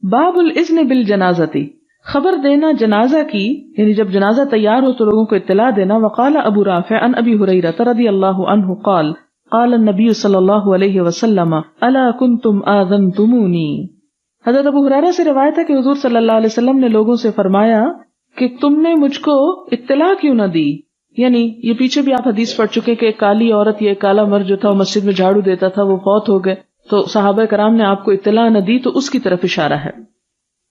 باب الاذن بالجنازتی، خبر دینا جنازہ کی، یعنی جب جنازہ تیار ہو تو لوگوں کو اطلاع دینا. وقال ابو رافع عن ابی ہریرہ رضی اللہ عنہ قال قال النبی صلی اللہ علیہ وسلم الا کنتم آذنتمونی. حضرت ابو ہریرہ سے روایت ہے کہ حضور صلی اللہ علیہ وسلم نے لوگوں سے فرمایا کہ تم نے مجھ کو اطلاع کیوں نہ دی. یعنی یہ پیچھے بھی آپ حدیث پڑھ چکے کہ ایک کالی عورت یا ایک کالا مرد جو تھا وہ مسجد میں جھاڑو دیتا تھا، وہ فوت ہو گئے، تو صحابہ کرام نے آپ کو اطلاع نہ دی، تو اس کی طرف اشارہ ہے.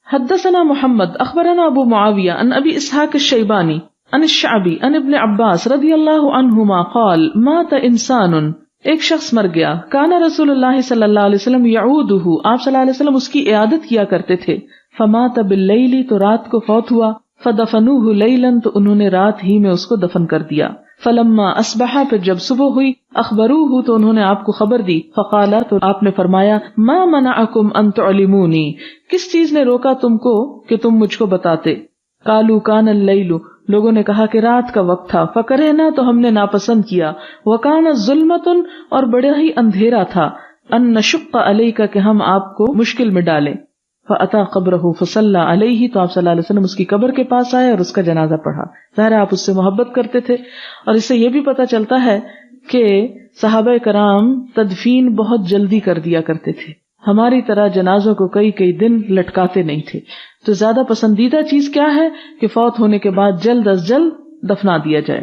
حدثنا محمد اخبرنا ابو معاویہ عن ابی اسحاق الشیبانی عن الشعبی عن ابن عباس رضی اللہ عنہما قال مات انسان، ایک شخص مر گیا، کان رسول اللہ صلی اللہ علیہ وسلم یعودہ، آپ صلی اللہ علیہ وسلم اس کی عیادت کیا کرتے تھے. فمات باللیل، تو رات کو فوت ہوا. فدفنوہ لیلا، تو انہوں نے رات ہی میں اس کو دفن کر دیا. فلما اصبح، پھر جب صبح ہوئی، اخبروہ، تو انہوں نے آپ کو خبر دی. فقالا، تو آپ نے فرمایا ما منعکم ان تعلمونی، کس چیز نے روکا تم کو کہ تم مجھ کو بتاتے. قالوا کان اللیل، لوگوں نے کہا کہ رات کا وقت تھا. فکرہنا، تو ہم نے ناپسند کیا. وکان ظلمۃ، اور بڑا ہی اندھیرا تھا. ان نشق علیک، کہ ہم آپ کو مشکل میں ڈالیں. فأتى قبرہ فصلی علیہ، تو آپ صلی اللہ علیہ وسلم اس کی قبر کے پاس آئے اور اس کا جنازہ پڑھا. ظاہر آپ اس سے محبت کرتے تھے. اور اس سے یہ بھی پتہ چلتا ہے کہ صحابہ کرام تدفین بہت جلدی کر دیا کرتے تھے، ہماری طرح جنازوں کو کئی کئی دن لٹکاتے نہیں تھے. تو زیادہ پسندیدہ چیز کیا ہے کہ فوت ہونے کے بعد جلد از جلد دفنا دیا جائے.